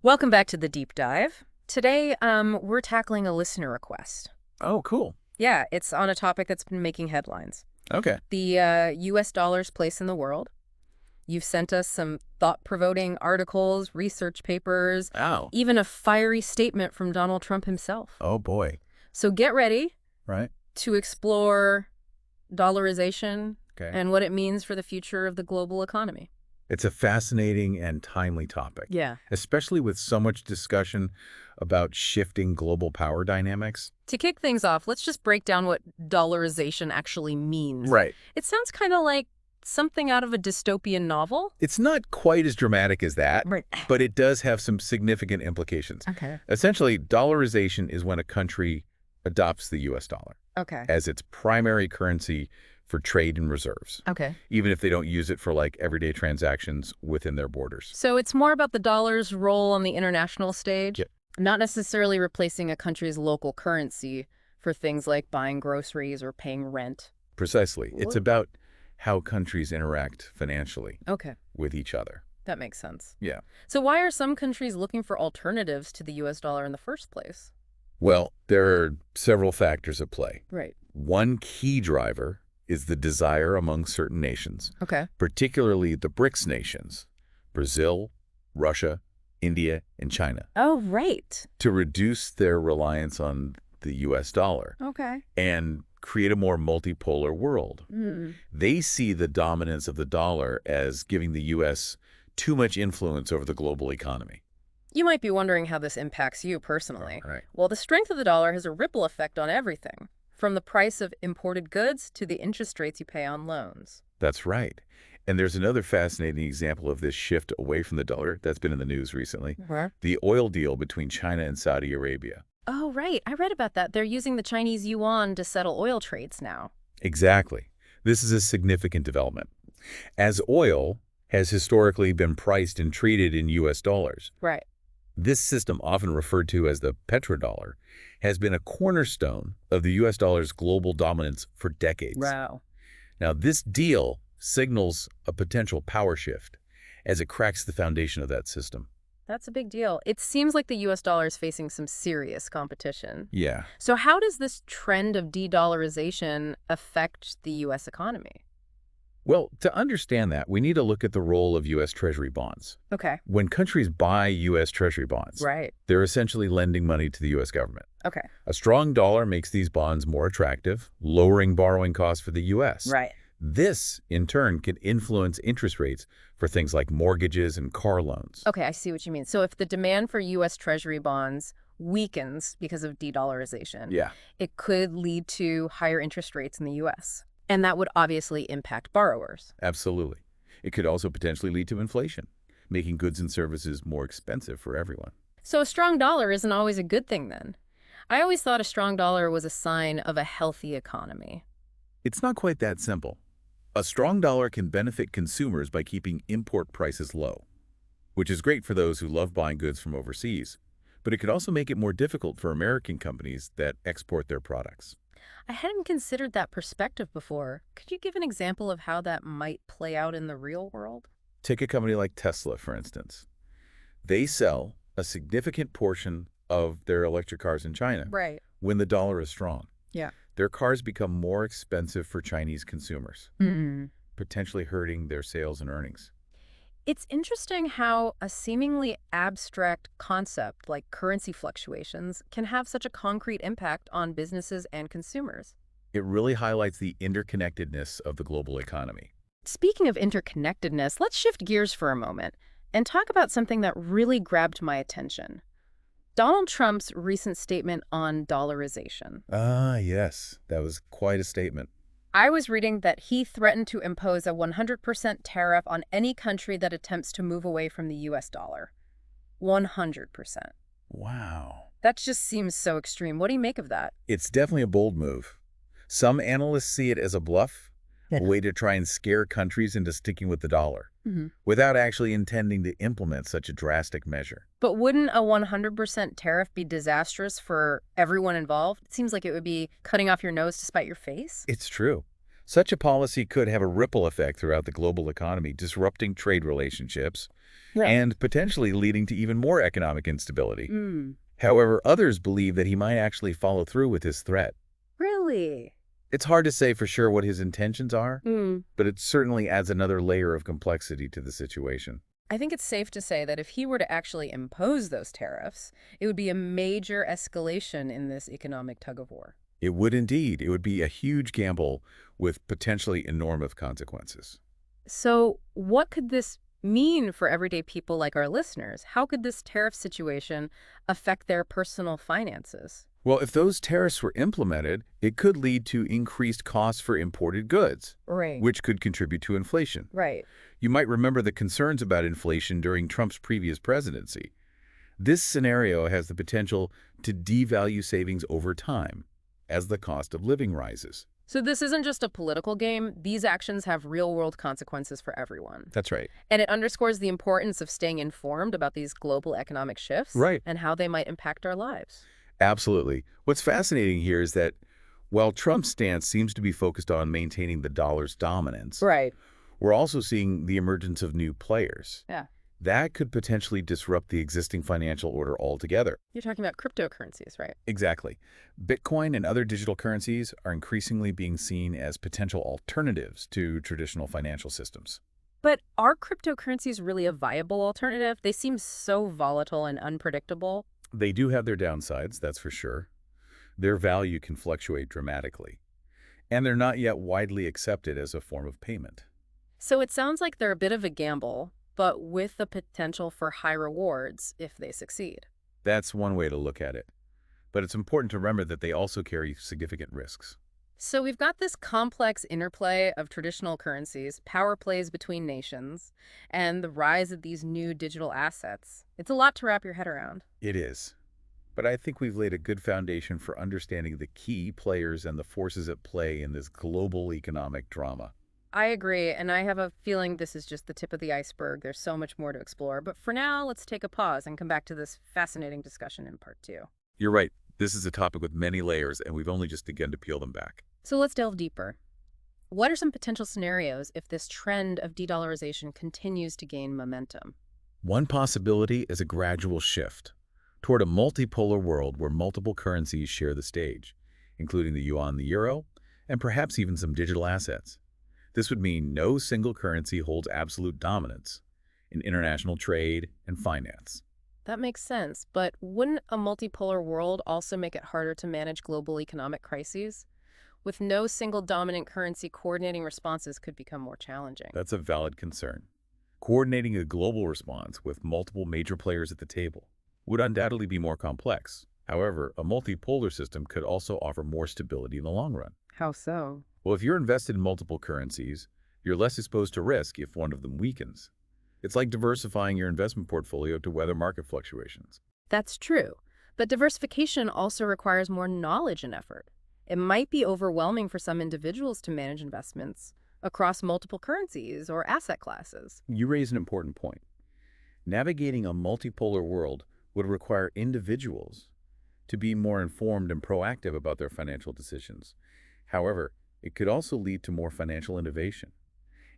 Welcome back to the deep dive. Today, we're tackling a listener request. Oh, cool. Yeah, it's on a topic that's been making headlines. Okay. The U.S. dollar's place in the world. You've sent us some thought-provoking articles, research papers, Oh. even a fiery statement from Donald Trump himself. Oh, boy. So get ready Right? to explore dollarization Okay. and what it means for the future of the global economy. It's a fascinating and timely topic, Yeah. especially with so much discussion about shifting global power dynamics. To kick things off, let's just break down what dollarization actually means. Right. It sounds kind of like something out of a dystopian novel. It's not quite as dramatic as that, Right. but it does have some significant implications. Okay. Essentially, dollarization is when a country adopts the U.S. dollar Okay. as its primary currency for trade and reserves, Okay. even if they don't use it for like everyday transactions within their borders. So it's more about the dollar's role on the international stage, Yep. not necessarily replacing a country's local currency for things like buying groceries or paying rent. Precisely. It's What? about how countries interact financially Okay. with each other. That makes sense. Yeah. So why are some countries looking for alternatives to the U.S. dollar in the first place? Well, there are several factors at play. Right. One key driver is the desire among certain nations, Okay. particularly the BRICS nations, Brazil, Russia, India, and China, Oh, right. to reduce their reliance on the U.S. dollar Okay. and create a more multipolar world. Mm. They see the dominance of the dollar as giving the U.S. too much influence over the global economy. You might be wondering how this impacts you personally. Right. Well, the strength of the dollar has a ripple effect on everything, from the price of imported goods to the interest rates you pay on loans. That's right. And there's another fascinating example of this shift away from the dollar that's been in the news recently. Where? The oil deal between China and Saudi Arabia. Oh, right. I read about that. They're using the Chinese yuan to settle oil trades now. Exactly. This is a significant development. As oil has historically been priced and treated in U.S. dollars, Right. this system, often referred to as the petrodollar, has been a cornerstone of the U.S. dollar's global dominance for decades. Wow. Now, this deal signals a potential power shift as it cracks the foundation of that system. That's a big deal. It seems like the U.S. dollar is facing some serious competition. Yeah. So how does this trend of de-dollarization affect the U.S. economy? Well, to understand that, we need to look at the role of U.S. Treasury bonds. Okay. When countries buy U.S. Treasury bonds, Right. they're essentially lending money to the U.S. government. Okay. A strong dollar makes these bonds more attractive, lowering borrowing costs for the U.S. Right. This, in turn, can influence interest rates for things like mortgages and car loans. Okay, I see what you mean. So if the demand for U.S. Treasury bonds weakens because of de-dollarization, Yeah, it could lead to higher interest rates in the U.S. And that would obviously impact borrowers. absolutely. It could also potentially lead to inflation, making goods and services more expensive for everyone. So a strong dollar isn't always a good thing then. I always thought a strong dollar was a sign of a healthy economy. It's not quite that simple. A strong dollar can benefit consumers by keeping import prices low, which is great for those who love buying goods from overseas, but it could also make it more difficult for American companies that export their products. I hadn't considered that perspective before. Could you give an example of how that might play out in the real world? Take a company like Tesla, for instance. They sell a significant portion of their electric cars in China Right. when the dollar is strong. Yeah. Their cars become more expensive for Chinese consumers, Mm. potentially hurting their sales and earnings. It's interesting how a seemingly abstract concept like currency fluctuations can have such a concrete impact on businesses and consumers. It really highlights the interconnectedness of the global economy. Speaking of interconnectedness, let's shift gears for a moment and talk about something that really grabbed my attention. Donald Trump's recent statement on dollarization. Ah, yes. That was quite a statement. I was reading that he threatened to impose a 100% tariff on any country that attempts to move away from the U.S. dollar. 100%. Wow. That just seems so extreme. What do you make of that? It's definitely a bold move. Some analysts see it as a bluff, a way to try and scare countries into sticking with the dollar, without actually intending to implement such a drastic measure. But wouldn't a 100% tariff be disastrous for everyone involved? It seems like it would be cutting off your nose to spite your face. It's true. Such a policy could have a ripple effect throughout the global economy, disrupting trade relationships Yeah. and potentially leading to even more economic instability. Mm. However, others believe that he might actually follow through with his threat. Really? It's hard to say for sure what his intentions are, Mm. but it certainly adds another layer of complexity to the situation. I think it's safe to say that if he were to actually impose those tariffs, it would be a major escalation in this economic tug-of-war. It would indeed. It would be a huge gamble with potentially enormous consequences. So what could this mean for everyday people like our listeners? How could this tariff situation affect their personal finances? Well, if those tariffs were implemented, it could lead to increased costs for imported goods, Right. which could contribute to inflation. Right. You might remember the concerns about inflation during Trump's previous presidency. This scenario has the potential to devalue savings over time as the cost of living rises. So this isn't just a political game. These actions have real-world consequences for everyone. That's right. And it underscores the importance of staying informed about these global economic shifts Right. and how they might impact our lives. Absolutely. What's fascinating here is that while Trump's stance seems to be focused on maintaining the dollar's dominance, Right. we're also seeing the emergence of new players. Yeah. That could potentially disrupt the existing financial order altogether. You're talking about cryptocurrencies, right? Exactly. Bitcoin and other digital currencies are increasingly being seen as potential alternatives to traditional financial systems. But are cryptocurrencies really a viable alternative? They seem so volatile and unpredictable. They do have their downsides, that's for sure. Their value can fluctuate dramatically, and they're not yet widely accepted as a form of payment. So it sounds like they're a bit of a gamble, but with the potential for high rewards if they succeed. That's one way to look at it. But it's important to remember that they also carry significant risks. So we've got this complex interplay of traditional currencies, power plays between nations, and the rise of these new digital assets. It's a lot to wrap your head around. It is. But I think we've laid a good foundation for understanding the key players and the forces at play in this global economic drama. I agree, and I have a feeling this is just the tip of the iceberg. There's so much more to explore. But for now, let's take a pause and come back to this fascinating discussion in part 2. You're right. This is a topic with many layers, and we've only just begun to peel them back. So let's delve deeper. What are some potential scenarios if this trend of de-dollarization continues to gain momentum? One possibility is a gradual shift toward a multipolar world where multiple currencies share the stage, including the yuan, the euro, and perhaps even some digital assets. This would mean no single currency holds absolute dominance in international trade and finance. That makes sense, but wouldn't a multipolar world also make it harder to manage global economic crises? With no single dominant currency, coordinating responses could become more challenging. That's a valid concern. Coordinating a global response with multiple major players at the table would undoubtedly be more complex. However, a multipolar system could also offer more stability in the long run. How so? Well, if you're invested in multiple currencies, you're less exposed to risk if one of them weakens. It's like diversifying your investment portfolio to weather market fluctuations. That's true, but diversification also requires more knowledge and effort. It might be overwhelming for some individuals to manage investments across multiple currencies or asset classes. You raise an important point. Navigating a multipolar world would require individuals to be more informed and proactive about their financial decisions. However, it could also lead to more financial innovation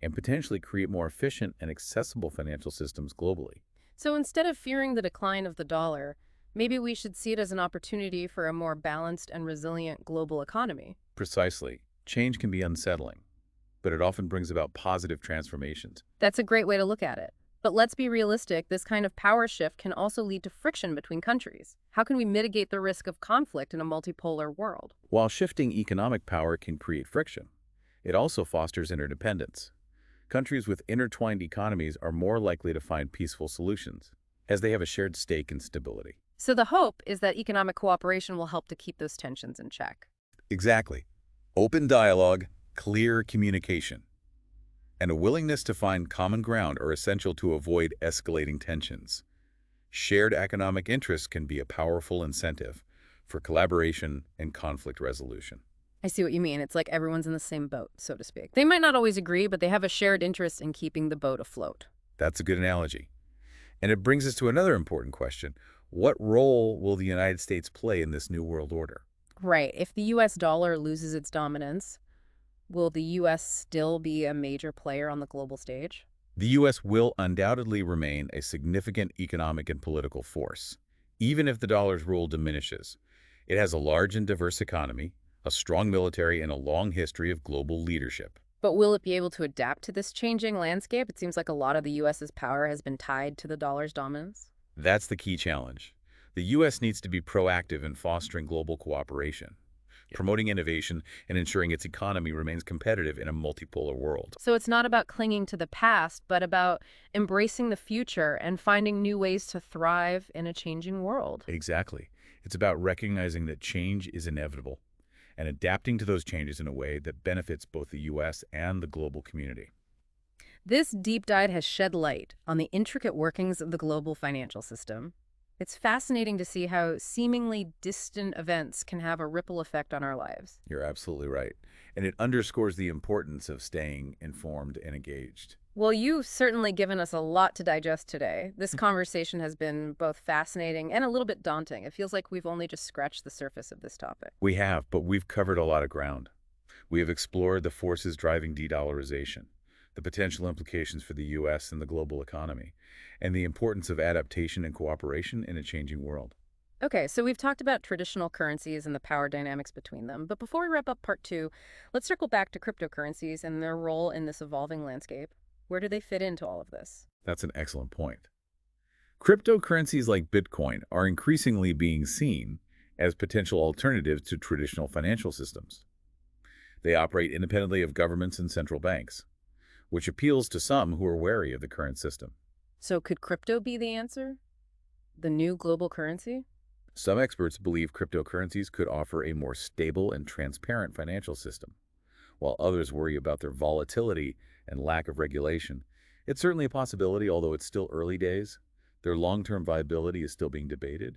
and potentially create more efficient and accessible financial systems globally. So instead of fearing the decline of the dollar, maybe we should see it as an opportunity for a more balanced and resilient global economy. Precisely. Change can be unsettling, but it often brings about positive transformations. That's a great way to look at it. But let's be realistic, this kind of power shift can also lead to friction between countries. How can we mitigate the risk of conflict in a multipolar world? While shifting economic power can create friction, it also fosters interdependence. Countries with intertwined economies are more likely to find peaceful solutions, as they have a shared stake in stability. So the hope is that economic cooperation will help to keep those tensions in check. Exactly. Open dialogue, clear communication, and a willingness to find common ground are essential to avoid escalating tensions. Shared economic interests can be a powerful incentive for collaboration and conflict resolution. I see what you mean. It's like everyone's in the same boat, so to speak. They might not always agree, but they have a shared interest in keeping the boat afloat. That's a good analogy. And it brings us to another important question. What role will the United States play in this new world order? Right. If the US dollar loses its dominance, Will the U.S. still be a major player on the global stage? The U.S. will undoubtedly remain a significant economic and political force, even if the dollar's role diminishes. It has a large and diverse economy, a strong military, and a long history of global leadership. But will it be able to adapt to this changing landscape? It seems like a lot of the U.S.'s power has been tied to the dollar's dominance. That's the key challenge. The U.S. needs to be proactive in fostering global cooperation, promoting innovation, and ensuring its economy remains competitive in a multipolar world. So it's not about clinging to the past, but about embracing the future and finding new ways to thrive in a changing world. Exactly. It's about recognizing that change is inevitable and adapting to those changes in a way that benefits both the U.S. and the global community. This deep dive has shed light on the intricate workings of the global financial system. It's fascinating to see how seemingly distant events can have a ripple effect on our lives. You're absolutely right. And it underscores the importance of staying informed and engaged. Well, you've certainly given us a lot to digest today. This conversation has been both fascinating and a little bit daunting. It feels like we've only just scratched the surface of this topic. We have, but we've covered a lot of ground. We have explored the forces driving de-dollarization, the potential implications for the U.S. and the global economy, and the importance of adaptation and cooperation in a changing world. Okay, so we've talked about traditional currencies and the power dynamics between them. But before we wrap up part two, let's circle back to cryptocurrencies and their role in this evolving landscape. Where do they fit into all of this? That's an excellent point. Cryptocurrencies like Bitcoin are increasingly being seen as potential alternatives to traditional financial systems. They operate independently of governments and central banks, which appeals to some who are wary of the current system. So could crypto be the answer? The new global currency? Some experts believe cryptocurrencies could offer a more stable and transparent financial system, while others worry about their volatility and lack of regulation. It's certainly a possibility, although it's still early days. Their long-term viability is still being debated,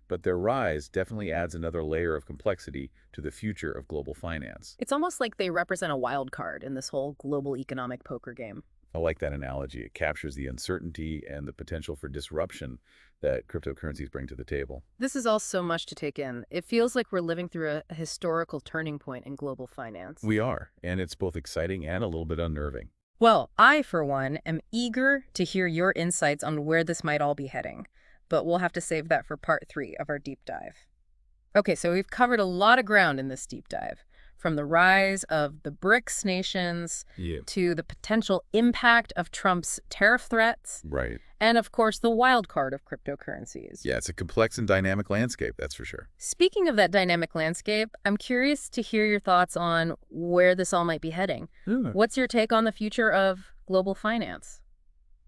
but their rise definitely adds another layer of complexity to the future of global finance. It's almost like they represent a wild card in this whole global economic poker game. I like that analogy. It captures the uncertainty and the potential for disruption that cryptocurrencies bring to the table. This is all so much to take in. It feels like we're living through a historical turning point in global finance. We are, and it's both exciting and a little bit unnerving. Well, I, for one, am eager to hear your insights on where this might all be heading, but we'll have to save that for part three of our deep dive. Okay, so we've covered a lot of ground in this deep dive, from the rise of the BRICS nations to the potential impact of Trump's tariff threats, Right. and of course the wild card of cryptocurrencies. Yeah, it's a complex and dynamic landscape, that's for sure. Speaking of that dynamic landscape, I'm curious to hear your thoughts on where this all might be heading. Yeah. What's your take on the future of global finance?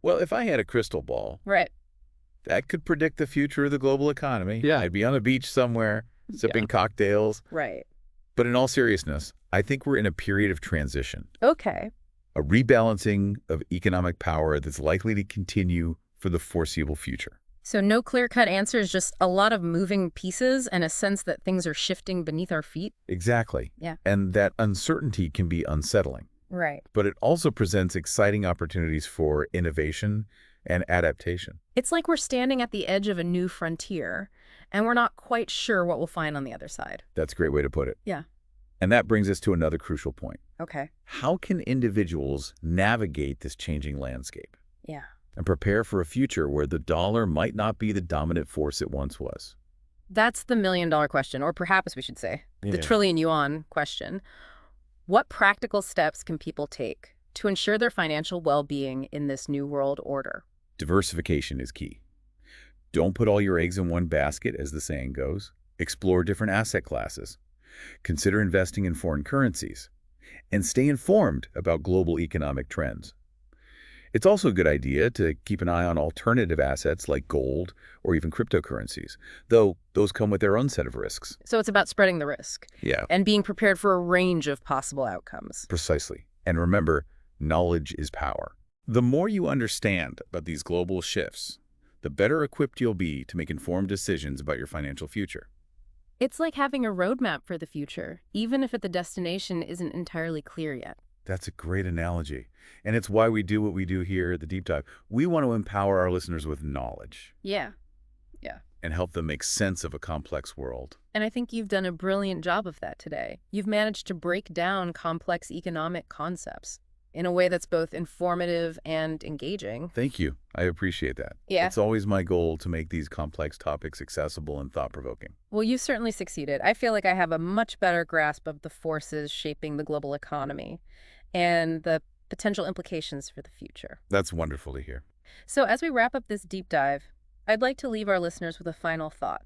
Well, if I had a crystal ball, Right. that could predict the future of the global economy. Yeah. I'd be on a beach somewhere, sipping cocktails. Right. But in all seriousness, I think we're in a period of transition, Okay. a rebalancing of economic power that's likely to continue for the foreseeable future. So no clear-cut answers, just a lot of moving pieces and a sense that things are shifting beneath our feet? Exactly. Yeah. And that uncertainty can be unsettling. Right. But it also presents exciting opportunities for innovation and adaptation. It's like we're standing at the edge of a new frontier, and we're not quite sure what we'll find on the other side. That's a great way to put it. Yeah. And that brings us to another crucial point. Okay. How can individuals navigate this changing landscape Yeah. and prepare for a future where the dollar might not be the dominant force it once was? That's the million-dollar question, or perhaps we should say, the Yeah. trillion yuan question. What practical steps can people take to ensure their financial well-being in this new world order? Diversification is key. Don't put all your eggs in one basket, as the saying goes. Explore different asset classes. Consider investing in foreign currencies. And stay informed about global economic trends. It's also a good idea to keep an eye on alternative assets like gold or even cryptocurrencies, though those come with their own set of risks. So it's about spreading the risk Yeah, and being prepared for a range of possible outcomes. precisely. And remember, knowledge is power. The more you understand about these global shifts, the better equipped you'll be to make informed decisions about your financial future. It's like having a roadmap for the future, even if the destination isn't entirely clear yet. That's a great analogy. And it's why we do what we do here at the Deep Dive. We want to empower our listeners with knowledge. Yeah. and help them make sense of a complex world. And I think you've done a brilliant job of that today. You've managed to break down complex economic concepts in a way that's both informative and engaging. Thank you. I appreciate that. Yeah. It's always my goal to make these complex topics accessible and thought-provoking. Well, you certainly succeeded. I feel like I have a much better grasp of the forces shaping the global economy and the potential implications for the future. That's wonderful to hear. So as we wrap up this deep dive, I'd like to leave our listeners with a final thought.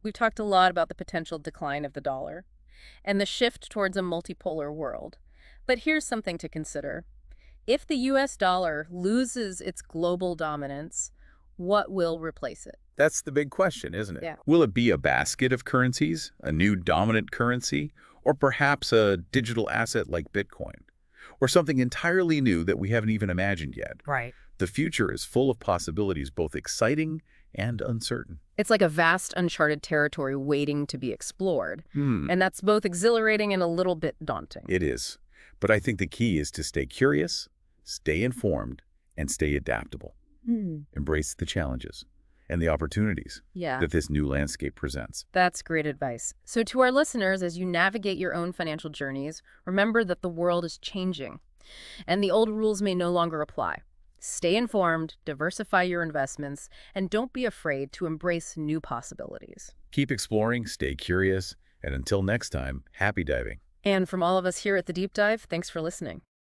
We've talked a lot about the potential decline of the dollar and the shift towards a multipolar world. But here's something to consider. If the US dollar loses its global dominance, what will replace it? That's the big question, isn't it? Yeah. Will it be a basket of currencies, a new dominant currency, or perhaps a digital asset like Bitcoin? Or something entirely new that we haven't even imagined yet? Right. The future is full of possibilities, both exciting and uncertain. It's like a vast uncharted territory waiting to be explored. And that's both exhilarating and a little bit daunting. It is. But I think the key is to stay curious, stay informed, and stay adaptable. Embrace the challenges and the opportunities Yeah. that this new landscape presents. That's great advice. So to our listeners, as you navigate your own financial journeys, remember that the world is changing and the old rules may no longer apply. Stay informed, diversify your investments, and don't be afraid to embrace new possibilities. Keep exploring, stay curious, and until next time, happy diving. And from all of us here at The Deep Dive, thanks for listening.